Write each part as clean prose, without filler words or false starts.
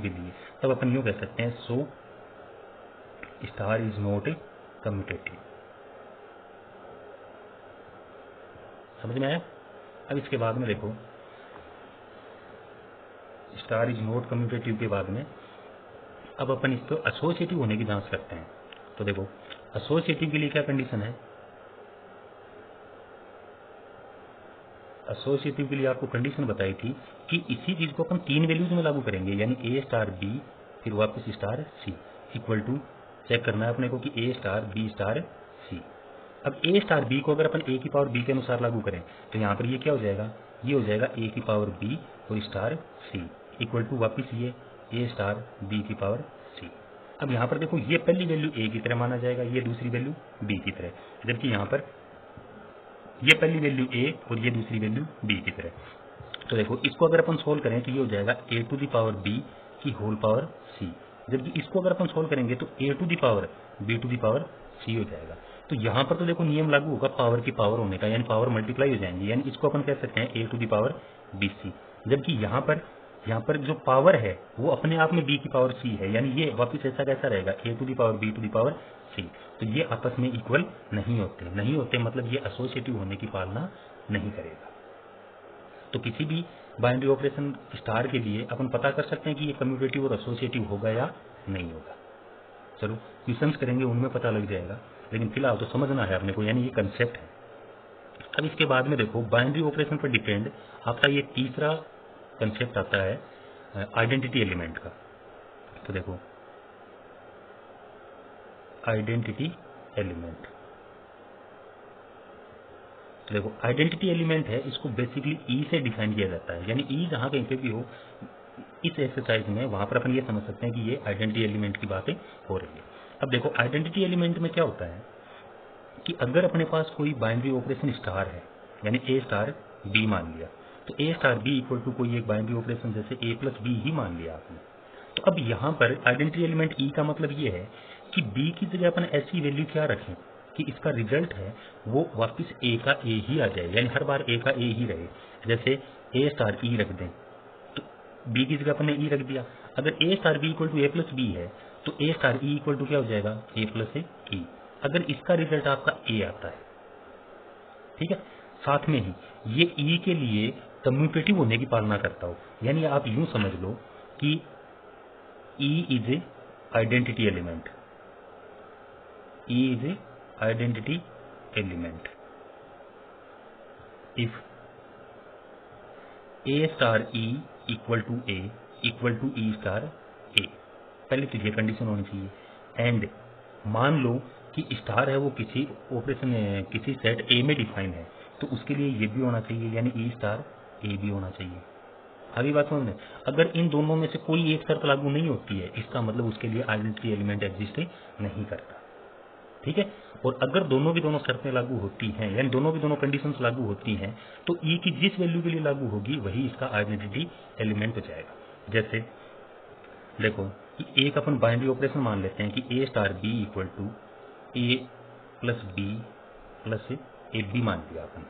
के लिए, तब अपन यूँ कह सकते हैं so star is not commutative. समझ में आया? अब इसके बाद में देखो स्टार इज नॉट कम्यूटेटिव के बाद में अब अपन इसको एसोसिएटिव होने की जांच करते हैं। तो देखो एसोसिएटिव के लिए क्या कंडीशन है, एसोसिएटिव के लिए आपको कंडीशन बताई थी कि इसी चीज को अपन 3 वैल्यूज में लागू करेंगे, यानी ए स्टार बी फिर वापस star C equal to check करना है अपने को कि A star B star C. अब ए स्टार बी को अगर अपन ए की पावर बी के अनुसार लागू करें तो यहाँ पर ये क्या हो जाएगा, ये हो जाएगा ए की पावर बी और स्टार सी इक्वल टू वापिस ये ए स्टार बी की पावर सी। अब यहाँ पर देखो ये पहली वैल्यू ए की तरह माना जाएगा, ये दूसरी वैल्यू बी की तरह, जबकि यहाँ पर ये पहली वैल्यू ए और ये दूसरी वैल्यू बी की तरह। तो देखो इसको अगर अपन सोल्व करें तो ये हो जाएगा A to the power B की होल पावर सी, जबकि इसको अगर अपन सोल्व करेंगे तो A to the power B to the power C हो जाएगा। तो यहाँ पर तो देखो नियम लागू होगा पावर की पावर होने का, यानी पावर मल्टीप्लाई हो जाएंगी, यानी इसको अपन कह सकते हैं A to the power B C, जबकि यहाँ पर जो पावर है वो अपने आप में बी की पावर सी है, यानी ये वापिस ऐसा कैसा रहेगा A to the power B to the power C. तो ये आपस में इक्वल नहीं होते मतलब ये एसोसिएटिव होने की पालना नहीं करेगा। तो किसी भी बाइनरी ऑपरेशन स्टार के लिए अपन पता कर सकते हैं कि ये कम्यूटेटिव और एसोसिएटिव होगा या नहीं होगा। चलो क्वेश्चंस करेंगे उनमें पता लग जाएगा, लेकिन फिलहाल तो समझना है अपने को, यानी ये कंसेप्ट है। अब इसके बाद में देखो बाइनरी ऑपरेशन पर डिपेंड आपका ये तीसरा कंसेप्ट आता है आइडेंटिटी एलिमेंट का। तो देखो आइडेंटिटी एलिमेंट, तो देखो आइडेंटिटी एलिमेंट है, इसको बेसिकली ई से डिफाइन किया जाता है, यानी ई जहां कहीं पे भी हो इस एक्सरसाइज में वहां पर अपन ये समझ सकते हैं कि ये आइडेंटिटी एलिमेंट की बातें हो रही है। अब देखो आइडेंटिटी एलिमेंट में क्या होता है कि अगर अपने पास कोई बाइनरी ऑपरेशन स्टार है, यानी ए स्टार बी मान लिया, तो A star B equal to कोई एक बाइनरी ऑपरेशन जैसे ए प्लस बी ही मान लिया आपने। तो अब यहाँ पर आइडेंटिटी एलिमेंट ई का मतलब ये है कि बी की जगह अपन ऐसी वैल्यू क्या रखें कि इसका रिजल्ट है वो वापस ए का ए ही आ जाए, यानी हर बार ए का ए ही रहे। जैसे ए स्टार ई रख दें तो बी की जगह अपन ने ई रख दिया, अगर A star B equal to A plus B है तो A star E equal to क्या हो जाएगा ए प्लस ए ई, अगर इसका रिजल्ट आपका ए आता है। ठीक है, साथ में ही ये ई के लिए कम्यूटेटिव होने की पालना करता हो, यानी आप यूं समझ लो कि E is a identity element. E is a identity element. If A star E equal to A equal to E star A, पहले तो ये कंडीशन होनी चाहिए। एंड मान लो कि स्टार है वो किसी ऑपरेशन किसी सेट A में डिफाइन है, तो उसके लिए ये भी होना चाहिए, यानी E स्टार A भी होना चाहिए। आगे बात समझ में, अगर इन दोनों में से कोई एक शर्त लागू नहीं होती है इसका मतलब उसके लिए आइडेंटिटी एलिमेंट एग्जिस्ट नहीं करता। ठीक है, और अगर दोनों की दोनों शर्तें लागू होती हैं, यानी दोनों की दोनों कंडीशंस लागू होती हैं, तो ई की जिस वैल्यू के लिए लागू होगी वही इसका आइडेंटिटी एलिमेंट हो जाएगा। जैसे देखो कि एक अपन बाइनरी ऑपरेशन मान लेते हैं कि A star B equal to A plus B plus A B मान लिया अपन,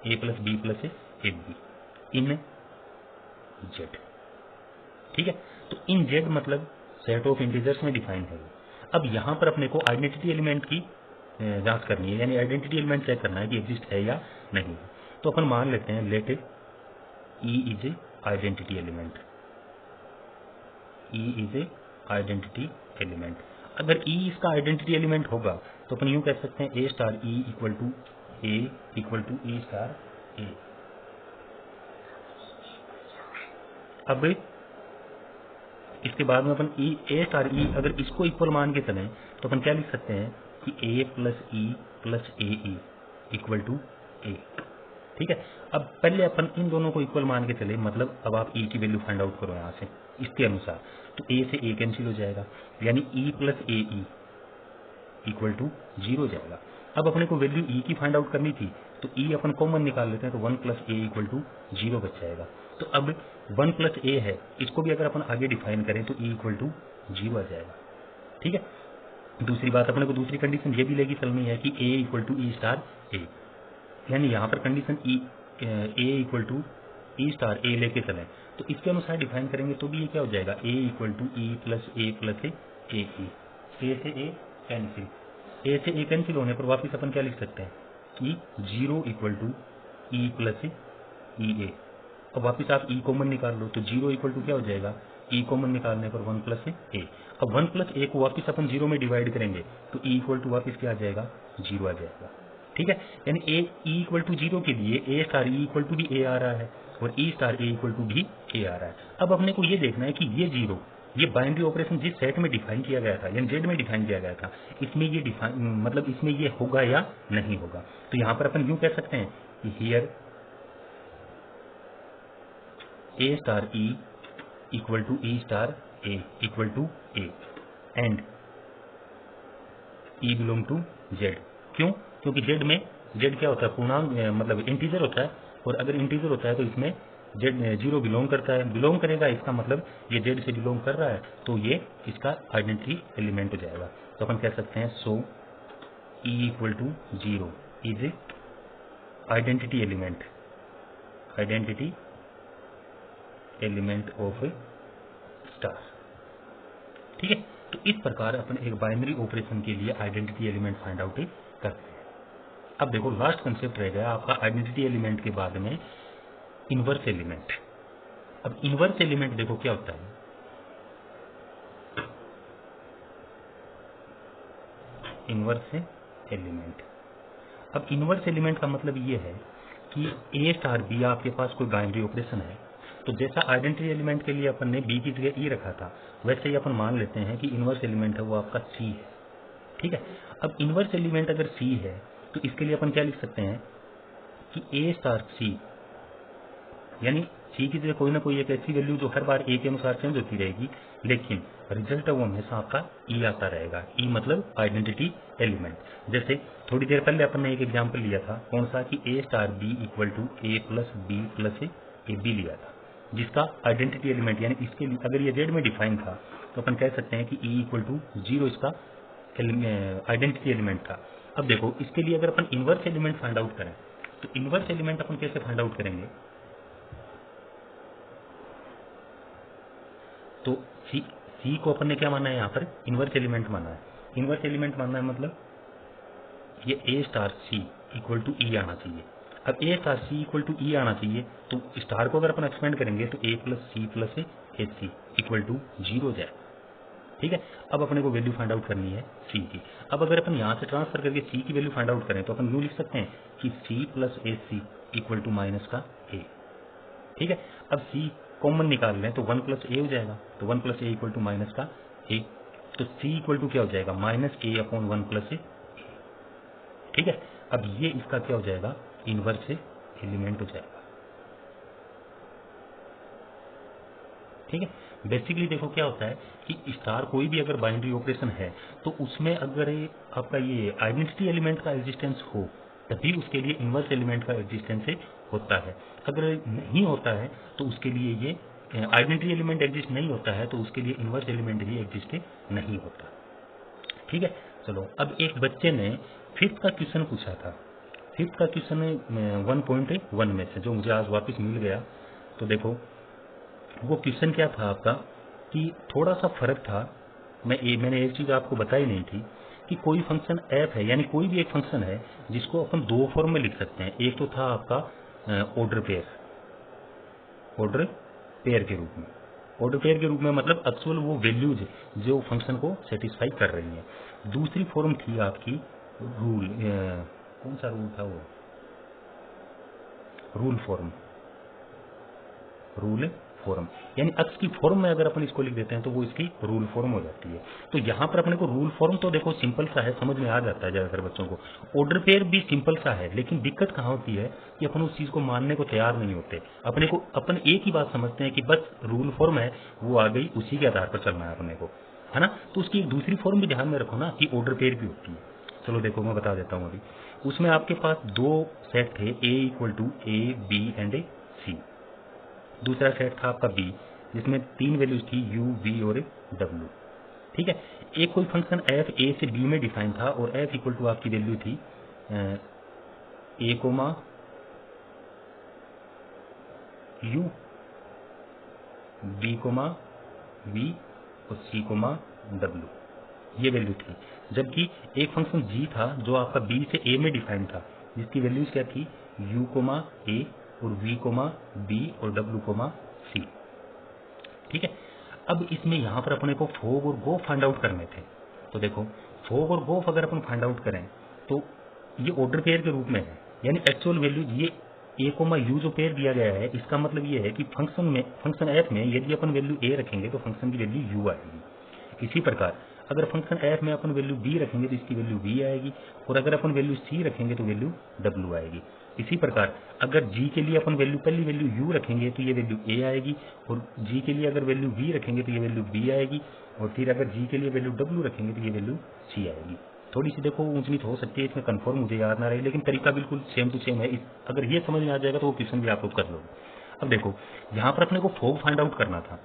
A plus B plus A B in Z. ठीक है, तो इन जेड मतलब सेट ऑफ इंटीजर्स में डिफाइन है। अब यहां पर अपने को आइडेंटिटी एलिमेंट की जांच करनी है, यानी आइडेंटिटी एलिमेंट चेक करना है कि एग्जिस्ट है या नहीं। तो अपन मान लेते हैं let E is a identity element, E is a identity element. अगर ई इसका आइडेंटिटी एलिमेंट होगा तो अपन यूं कह सकते हैं A star E equal to E star A. अब इसके बाद में अपन ए स्टार ई अगर इसको इक्वल मान के चलें तो अपन क्या लिख सकते हैं कि A plus A E equal to A. ठीक है, अब पहले अपन इन दोनों को इक्वल मान के चले, मतलब अब आप ई की वैल्यू फाइंड आउट करो यहाँ से इसके अनुसार, तो ए से ए कैंसिल हो जाएगा, यानी E plus A E equal to 0 हो जाएगा। अब अपने को वैल्यू ई की फाइंड आउट करनी थी तो ई अपन कॉमन निकाल लेते हैं, तो 1 प्लस ए इक्वल टू 0 बच जाएगा। तो अब 1 प्लस ए है, इसको भी अगर अपन आगे डिफाइन करें तो ई इक्वल टू 0 आ जाएगा। ठीक है, दूसरी बात अपने को दूसरी कंडीशन ये भी लेगी चलनी है कि A equal to E star A, यानी यहाँ पर condition A equal to E star A लेके चलें तो इसके अनुसार डिफाइन करेंगे तो भी ये क्या हो जाएगा, ए equal to E plus A ई, ए से ए कैंसिल, ए से ए कैंसिल होने पर वापस अपन क्या लिख सकते हैं कि 0 इक्वल टू ई प्लस ई ए। अब वापस आप ई कॉमन निकाल लो तो 0 इक्वल टू क्या हो जाएगा, ई कॉमन निकालने पर 1 प्लस ए। अब 1 प्लस ए को वापस अपन 0 में डिवाइड करेंगे तो ई इक्वल टू वापस क्या आ जाएगा, 0 आ जाएगा। ठीक है, यानी ए ई इक्वल टू 0 के लिए ए स्टार ई इक्वल टू भी ए आ रहा है और ई स्टार ए इक्वल टू भी ए आ रहा है। अब अपने को ये देखना है कि ये 0 ये बाइनरी ऑपरेशन जिस सेट में डिफाइन किया गया था यानी जेड में डिफाइन किया गया था इसमें ये डिफाइन मतलब इसमें ये होगा या नहीं होगा। तो यहाँ पर अपन यूं कह सकते हैं कि here a star E equal to E star a equal to a and e belong to Z. क्यों, क्योंकि जेड में जेड क्या होता है, पूर्णांक मतलब इंटीजर होता है और अगर इंटीजर होता है तो इसमें जेड 0 बिलोंग करता है, बिलोंग करेगा इसका मतलब ये जेड से बिलोंग कर रहा है तो ये इसका आइडेंटिटी एलिमेंट हो जाएगा। तो अपन कह सकते हैं so E equal to 0 is identity element of star. ठीक है, तो इस प्रकार अपन एक बाइनरी ऑपरेशन के लिए आइडेंटिटी एलिमेंट फाइंड आउट करते हैं। अब देखो लास्ट कंसेप्ट रह गया आपका आइडेंटिटी एलिमेंट के बाद में इनवर्स एलिमेंट। अब इनवर्स एलिमेंट देखो क्या होता है, इनवर्स एलिमेंट। अब इनवर्स एलिमेंट का मतलब ये है कि ए स्टार बी आपके पास कोई बाइनरी ऑपरेशन है तो जैसा आइडेंटिटी एलिमेंट के लिए अपन ने बी की जगह ई रखा था वैसे ही अपन मान लेते हैं कि इनवर्स एलिमेंट है वो आपका सी है। ठीक है, अब इनवर्स एलिमेंट अगर सी है तो इसके लिए अपन क्या लिख सकते हैं कि ए स्टार सी यानी सी की जगह कोई ना कोई एक ऐसी वैल्यू जो हर बार ए के अनुसार चेंज होती रहेगी लेकिन रिजल्ट वो हमेशा आपका ई आता रहेगा। ई मतलब आइडेंटिटी एलिमेंट। जैसे थोड़ी देर पहले अपन ने एक एग्जांपल लिया था कौन सा कि A star B equal to A plus B plus A B लिया था जिसका आइडेंटिटी एलिमेंट यानी इसके लिए अगर ये जेड में डिफाइन था तो अपन कह सकते हैं कि ई इक्वल टू 0 इसका आइडेंटिटी एलिमेंट था। अब देखो इसके लिए अगर अपन इनवर्स एलिमेंट फाइंड आउट करें तो इनवर्स एलिमेंट अपन कैसे फाइंड आउट करेंगे, तो सी को अपन ने क्या माना है यहाँ पर इनवर्स एलिमेंट माना है। इनवर्स एलिमेंट मानना है मतलब ये ए स्टार सी इक्वल टू ई आना चाहिए। अब A star C equal to ई आना चाहिए तो स्टार को अगर अपन एक्सपेंड करेंगे तो A plus A C equal to 0 जाए। ठीक है, अब अपने को वैल्यू फाइंड आउट करनी है सी की। अब अगर अपन यहाँ से ट्रांसफर करके सी की वैल्यू फाइंड आउट करें तो अपन यूँ लिख सकते हैं कि c plus A C equal to minus का ए। ठीक है, अब सी कॉमन निकाल लें तो 1 प्लस ए हो जाएगा तो 1 plus a equal to minus का ए तो सी इक्वल टू क्या हो जाएगा minus a upon 1 plus a. ठीक है, अब ये इसका क्या हो जाएगा इनवर्स एलिमेंट हो जाएगा। ठीक है, बेसिकली देखो क्या होता है कि स्टार कोई भी अगर बाइनरी ऑपरेशन है तो उसमें अगर आपका ये आइडेंटिटी एलिमेंट का एग्जिस्टेंस हो तभी उसके लिए इनवर्स एलिमेंट का एग्जिस्टेंस होता है। अगर नहीं होता है तो उसके लिए ये आइडेंटिटी एलिमेंट एग्जिस्ट नहीं होता है तो उसके लिए इनवर्स एलिमेंट भी एग्जिस्ट नहीं होता। ठीक है, चलो अब एक बच्चे ने 5th का क्वेश्चन पूछा था। 5th का क्वेश्चन 1.1 में से जो मुझे आज वापस मिल गया। तो देखो वो क्वेश्चन क्या था आपका कि थोड़ा सा फर्क था। मैंने एक चीज़ आपको बताई नहीं थी कि कोई फंक्शन एफ है यानी कोई भी एक फंक्शन है जिसको अपन दो फॉर्म में लिख सकते हैं। एक तो था आपका ऑर्डर पेयर के रूप में। ऑर्डर पेयर के रूप में मतलब एक्चुअल वो वैल्यूज जो फंक्शन को सेटिस्फाई कर रही हैं। दूसरी फॉर्म थी आपकी रूल, कौन सा रूल था वो, रूल फॉर्म यानी अक्स की फॉर्म में अगर अपन इसको लिख देते हैं तो वो इसकी रूल फॉर्म हो जाती है। तो यहाँ पर अपने को रूल फॉर्म तो देखो सिंपल सा है, समझ में आ जाता है ज़्यादातर बच्चों को। ऑर्डर पेयर भी सिंपल सा है लेकिन दिक्कत कहाँ होती है कि अपन उस चीज़ को मानने को तैयार नहीं होते। अपन एक ही बात समझते हैं कि बस रूल फॉर्म है वो आ गई उसी के आधार पर चलना है अपने को, है ना। तो उसकी एक दूसरी फॉर्म भी ध्यान में रखो ना कि ऑर्डर पेयर भी होती है। चलो देखो मैं बता देता हूँ। अभी उसमें आपके पास दो सेट थे A equal to A B and C. दूसरा सेट था आपका बी जिसमें 3 वैल्यूज थी u v और w। ठीक है, एक कोई फंक्शन f a से b में डिफाइन था और f इक्वल टू आपकी वैल्यू थी a comma u, b comma we और सी कोमा डब्ल्यू, ये वैल्यू थी। जबकि एक फंक्शन जी था जो आपका बी से ए में डिफाइंड था, जिसकी वैल्यूज क्या थी, यू कोमा ए और वी कोमा बी और डब्ल्यू कोमा सी। ठीक है, अब इसमें यहां पर अपने को फोग और गोफ फाइंड आउट करने थे। तो देखो, फोग और गोफ अगर अपन फाइंड आउट करें तो ये ऑर्डर पेयर के रूप में है, यानी एक्चुअल वैल्यू ये ए कोमा यू जो पेयर दिया गया है, इसका मतलब ये है कि फंक्शन एफ में यदि अपन वैल्यू ए रखेंगे तो फंक्शन की वैल्यू यू आएगी। इसी प्रकार अगर फंक्शन एफ में अपन वैल्यू बी रखेंगे तो इसकी वैल्यू वी आएगी, और अगर अपन वैल्यू सी रखेंगे तो वैल्यू डब्ल्यू आएगी। इसी प्रकार अगर जी के लिए अपन पहली वैल्यू यू रखेंगे तो ये वैल्यू ए आएगी, और जी के लिए अगर वैल्यू वी रखेंगे तो ये वैल्यू बी आएगी, और फिर अगर जी के लिए वैल्यू डब्ल्यू रखेंगे तो ये वैल्यू सी आएगी। थोड़ी सी देखो ऊंच नीच हो सकती है, इसमें कंफर्म मुझे याद ना रहे, लेकिन तरीका बिल्कुल सेम टू सेम है। अगर ये समझ में आ जाएगा तो वो क्वेश्चन भी आप लोग कर लोगे। अब देखो, यहाँ पर अपने को फोग फाइंड आउट करना था,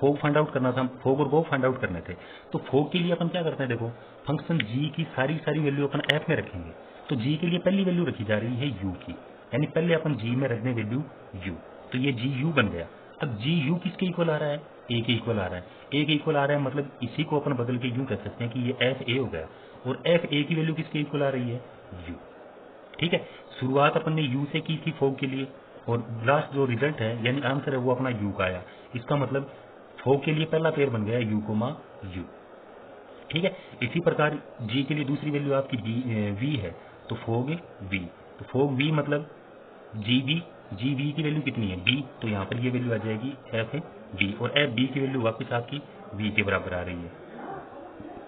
फोग और गोफ फाइंड आउट करने थे। तो फोग के लिए अपन क्या करते हैं, देखो फंक्शन जी की सारी वैल्यू अपन एफ में रखेंगे। तो जी के लिए पहली वैल्यू रखी जा रही है यू की, यानी पहले अपन जी में रख दें वैल्यू यू, तो ये जी यू बन गया। अब जी यू किसके इक्वल आ रहा है, ए के इक्वल आ रहा है। ए के इक्वल आ रहा है मतलब इसी को अपन बदल के यूं कह सकते हैं कि ये एफ ए हो गया, और एफ ए की वैल्यू किसके इक्वल आ रही है, यू। ठीक है, शुरुआत अपन ने यू से की थी फोग के लिए, और लास्ट जो रिजल्ट है यानी आंसर है वो अपना यू का आया। इसका मतलब फोग के लिए पहला पेयर बन गया यू कोमा यू। ठीक है, इसी प्रकार जी के लिए दूसरी वैल्यू आपकी वी है, तो फोग वी, तो फोग वी मतलब जी वी की वैल्यू कितनी है, बी, तो यहाँ पर ये वैल्यू आ जाएगी एफ है बी, और एफ बी की वैल्यू वापस आपकी वी के बराबर आ रही है,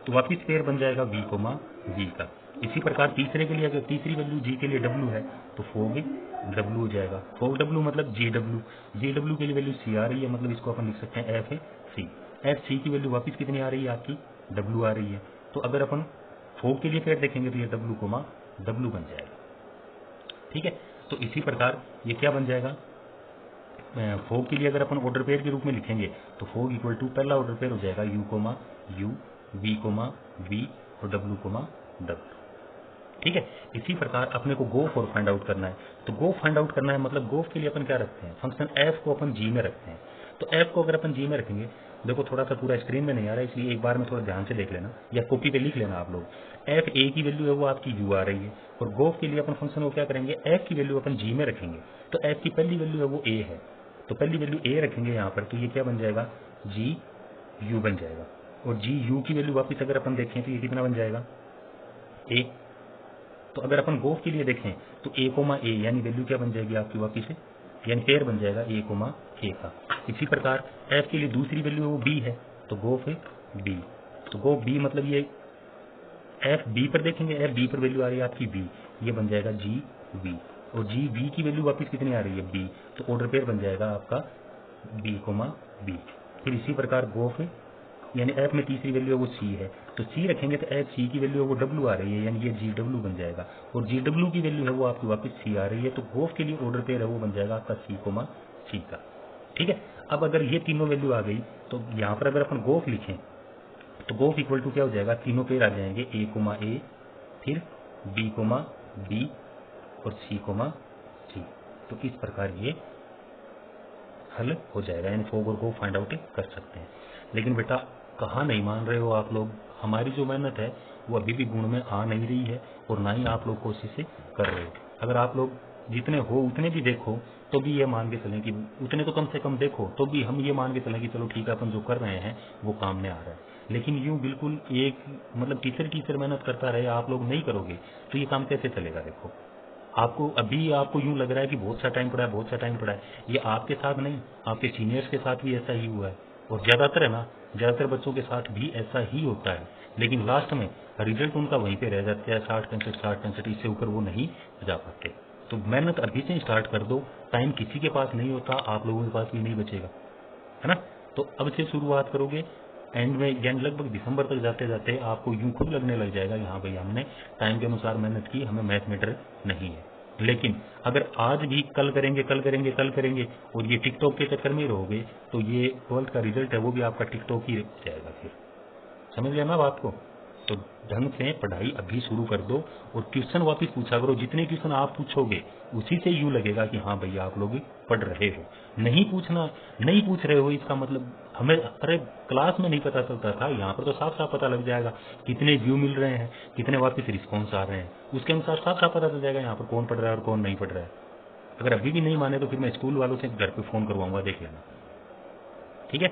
तो वापस पेयर बन जाएगा वी कोमा वी का। इसी प्रकार तीसरे के लिए अगर तीसरी वैल्यू जी के लिए डब्ल्यू है तो फोग डब्ल्यू हो जाएगा। फोग डब्ल्यू मतलब जी डब्ल्यू के लिए वैल्यू सी आ रही है, मतलब इसको अपन लिख सकते हैं एफ है सी। एफ सी की वैल्यू वापस कितनी आ रही है आपकी, डब्ल्यू आ रही है। तो अगर अपन फोग के लिए पेयर देखेंगे तो ये डब्ल्यू कोमा डब्ल्यू बन जाएगा। ठीक है, तो इसी प्रकार ये क्या बन जाएगा, फोग के लिए अगर अपन ऑर्डर पेयर के रूप में लिखेंगे तो फोग इक्वल टू पहला ऑर्डर पेयर हो जाएगा U comma U, V comma we और डब्ल्यू कोमा डब्ल्यू। ठीक है, इसी प्रकार अपने को गोफ और फाइंड आउट करना है। तो गोफ फाइंड आउट करना है मतलब गोफ के लिए अपन क्या रखते हैं, फंक्शन एफ को अपन जी में रखते हैं। तो एफ को अगर अपन जी में रखेंगे, देखो थोड़ा सा पूरा स्क्रीन में नहीं आ रहा है इसलिए एक बार में थोड़ा ध्यान से देख लेना या कॉपी पे लिख लेना आप लोग। एफ ए की वैल्यू है वो आपकी यू आ रही है, और गोफ के लिए अपन फंक्शन को क्या करेंगे, एफ की वैल्यू अपन जी में रखेंगे। तो एफ की पहली वैल्यू है वो ए है, तो पहली वैल्यू ए रखेंगे यहाँ पर, तो ये क्या बन जाएगा, जी यू बन जाएगा। और जी यू की वैल्यू वापस अगर अपन देखें तो ये कितना बन जाएगा, ए। तो अगर अपन गोफ के लिए देखें तो ए कोमा ए, यानी वैल्यू क्या बन जाएगी आपकी वापस से, यानी पेयर बन जाएगा ए कोमा ए का। इसी प्रकार एफ के लिए दूसरी वैल्यू है वो बी है, तो गोफ है बी, तो गोफ बी मतलब ये एफ बी पर देखेंगे, एफ बी पर वैल्यू आ रही है आपकी बी, ये बन जाएगा जी वी, और जी वी की वैल्यू वापस कितनी आ रही है बी, तो ऑर्डर पेयर बन जाएगा आपका बी कोमा बी। फिर इसी प्रकार गोफ यानी एफ में तीसरी वैल्यू है वो सी है, तो सी रखेंगे तो एफ सी की वैल्यू है वो डब्ल्यू आ रही है, यानी ये जी डब्ल्यू बन जाएगा, और जी डब्ल्यू की वैल्यू है वो आपकी वापस सी आ रही है, तो गोफ के लिए ऑर्डर पेयर है वो बन जाएगा आपका सी कोमा सी का। ठीक है, अब अगर ये तीनों वैल्यू आ गई तो यहाँ पर अगर अपन गोफ लिखें तो गोफ इक्वल टू क्या हो जाएगा, तीनों पेयर आ जाएंगे ए कोमा ए, फिर बी कोमा बी और सी कोमा सी। तो इस प्रकार ये हल हो जाएगा, यानी फोग और गोफ फाइंड आउट कर सकते हैं। लेकिन बेटा कहाँ नहीं मान रहे हो आप लोग, हमारी जो मेहनत है वो अभी भी गुण में आ नहीं रही है, और ना ही आप लोग कोशिशें कर रहे हो। अगर आप लोग जितने हो उतने भी देखो तो भी ये मान के चलें कि उतने तो कम से कम देखो, तो भी हम ये मान के चलें कि चलो ठीक है अपन जो कर रहे हैं वो काम में आ रहा है। लेकिन यूं बिल्कुल एक मतलब टीचर मेहनत करता रहे, आप लोग नहीं करोगे तो ये काम कैसे चलेगा। देखो आपको आपको यूं लग रहा है कि बहुत सा टाइम पड़ा है, ये आपके साथ नहीं, आपके सीनियर्स के साथ भी ऐसा ही हुआ है, और ज्यादातर बच्चों के साथ भी ऐसा ही होता है। लेकिन लास्ट में रिजल्ट उनका वहीं पे रह जाता है, 60-65, इससे ऊपर वो नहीं जा पाते। तो मेहनत अभी से स्टार्ट कर दो, टाइम किसी के पास नहीं होता, आप लोगों के पास भी नहीं बचेगा, है ना। तो अब से शुरुआत करोगे, एंड में यानी लगभग दिसंबर तक जाते जाते आपको यूं खुद लगने लग जाएगा कि हाँ भाई हमने टाइम के अनुसार मेहनत की, हमें मैथ में डर नहीं है। लेकिन अगर आज भी कल करेंगे और ये टिकटॉक के चक्कर में रहोगे तो ये 12th का रिजल्ट है वो भी आपका टिकटॉक ही जाएगा। फिर समझ लिया ना बात को। तो ढंग से पढ़ाई अभी शुरू कर दो और क्वेश्चन वापस पूछा करो। जितने क्वेश्चन आप पूछोगे उसी से यूं लगेगा कि हाँ भैया आप लोग पढ़ रहे हो। नहीं पूछ रहे हो इसका मतलब हमें अरे क्लास में नहीं पता चलता था, यहाँ पर तो साफ साफ पता लग जाएगा कितने व्यू मिल रहे हैं, कितने वापस रिस्पॉन्स आ रहे हैं, उसके अनुसार साफ साफ पता चल जाएगा यहाँ पर कौन पढ़ रहा है और कौन नहीं पढ़ रहा है। अगर अभी भी नहीं माने तो फिर मैं स्कूल वालों से घर पे फोन करवाऊंगा, देख लेना। ठीक है।